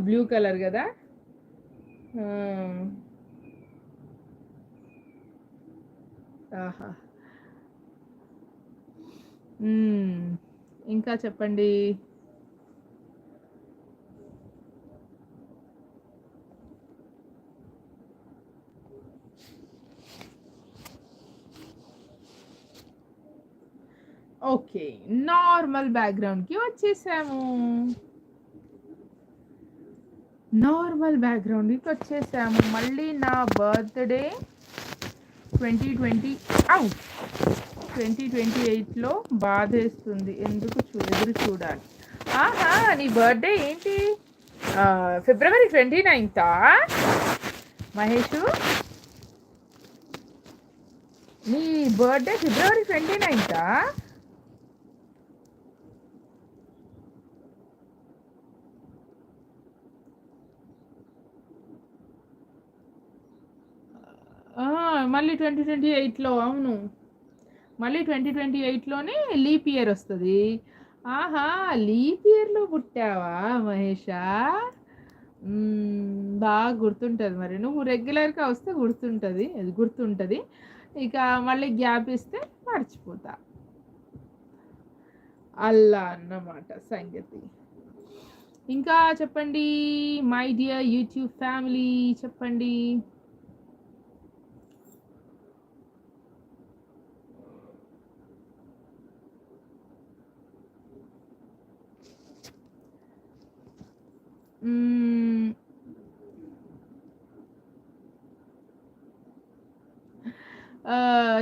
Blue colour కదా. ఆహా. ఇంకా చెప్పండి. ఓకే, నార్మల్ బ్యాక్గ్రౌండ్కి వచ్చేసాము. మళ్ళీ నా బర్త్డే 2028లో బాధేస్తుంది, ఎందుకు ఎదురు చూడాలి. ఆహా, నీ బర్త్డే ఏంటి? ఫిబ్రవరి 29th మహేషు? నీ బర్త్డే ఫిబ్రవరి 29th? మళ్ళీ 2028లో. అవును, మళ్ళీ 2028లోనే లీప్ ఇయర్ వస్తుంది. ఆహా, లీప్ ఇయర్లో పుట్టావా మహేషా? బాగా గుర్తుంటుంది. మరి నువ్వు రెగ్యులర్గా వస్తే గుర్తుంటుంది. ఇక మళ్ళీ గ్యాప్ ఇస్తే మర్చిపోతా. అలా అన్నమాట సంగతి. ఇంకా చెప్పండి మై డియర్ యూట్యూబ్ ఫ్యామిలీ, చెప్పండి.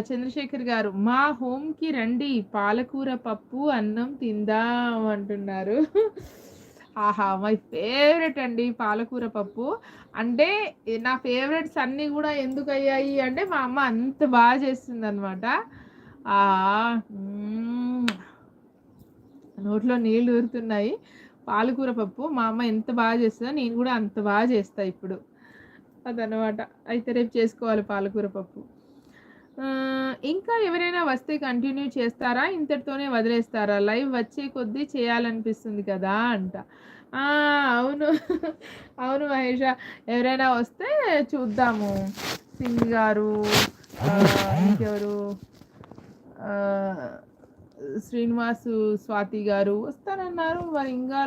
చంద్రశేఖర్ గారు, మా హోమ్కి రండి, పాలకూర పప్పు అన్నం తిందాం అంటున్నారు. ఆహా, మై ఫేవరెట్ అండి పాలకూర పప్పు. అంటే నా ఫేవరెట్స్ అన్నీ కూడా ఎందుకు అయ్యాయి అంటే మా అమ్మ అంత బాగా చేస్తుంది అనమాట. నోట్లో నీళ్ళు ఊరుతున్నాయి. పాలకూర పప్పు మా అమ్మ ఎంత బాగా చేస్తుందో నేను కూడా అంత బాగా చేస్తాను ఇప్పుడు. అదనమాట. అయితే రేపు చేసుకోవాలి పాలకూర పప్పు. ఇంకా ఎవరైనా వస్తే కంటిన్యూ చేస్తారా, ఇంతటితోనే వదిలేస్తారా? లైవ్ వచ్చే కొద్దీ చేయాలనిపిస్తుంది కదా అంట. అవును. అవును మహేష, ఎవరైనా వస్తే చూద్దాము. సింగ్ గారు, ఇంకెవరు, శ్రీనివాసు స్వాతి గారు వస్తానన్నారు. మరి ఇంకా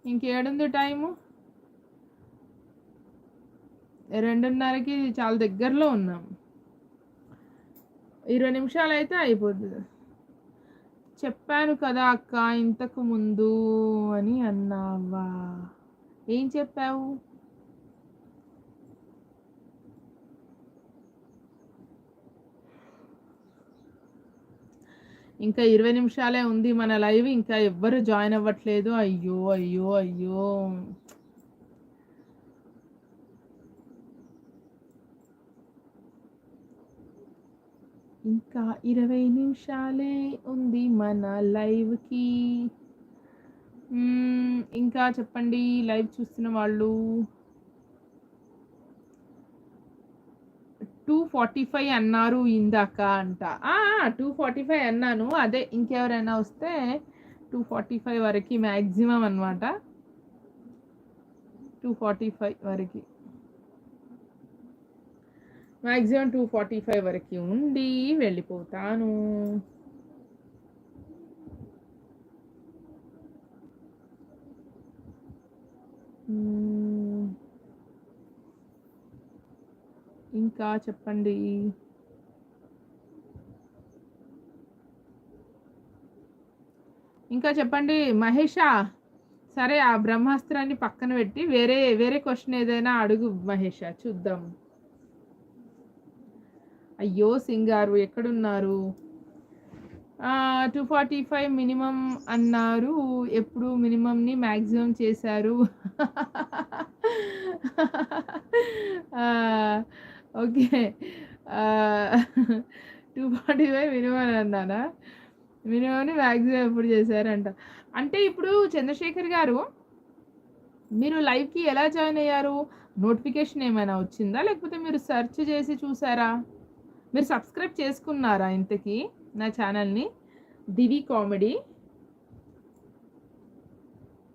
ఇంకేడుంది టైము? 2:30కి చాలా దగ్గరలో ఉన్నాం. 20 నిమిషాలు అయితే అయిపోతుంది. చెప్పాను కదా అక్క ఇంతకు ముందు అని అన్నావా? ఏం చెప్పావు? ఇంకా 20 నిమిషాలే ఉంది మన లైవ్. ఇంకా ఎవ్వరు జాయిన్ అవ్వట్లేదు. అయ్యో అయ్యో అయ్యో. ఇంకా 20 నిమిషాలే ఉంది మన లైవ్కి. ఇంకా చెప్పండి లైవ్ చూస్తున్న వాళ్ళు. 2:45 అన్నారు ఇందాక అంట. 2:45 అన్నాను. అదే ఇంకెవరైనా వస్తే 2:45 వరకు మ్యాక్సిమం అనమాట. 2:45 వరకు మ్యాక్సిమం 2:45 వరకు ఉండి వెళ్ళిపోతాను. ఇంకా చెప్పండి. ఇంకా చెప్పండి మహేషా. సరే, ఆ బ్రహ్మాస్త్రాన్ని పక్కన పెట్టి వేరే క్వశ్చన్ ఏదైనా అడుగు మహేషా, చూద్దాం. అయ్యో సింగారు ఎక్కడున్నారు? 2:45 మినిమం అన్నారు. ఎప్పుడు మినిమంని మ్యాక్సిమం చేశారు. ఓకే. 2:45 మినిమం అన్నానా? మినిమంని మ్యాక్సిమం ఎప్పుడు చేశారంట. అంటే ఇప్పుడు చంద్రశేఖర్ గారు, మీరు లైవ్కి ఎలా జాయిన్ అయ్యారు? నోటిఫికేషన్ ఏమైనా వచ్చిందా, లేకపోతే మీరు సెర్చ్ చేసి చూసారా? మీరు సబ్స్క్రైబ్ చేసుకున్నారా ఇంతకీ నా ఛానల్ని, దివి కామెడీ?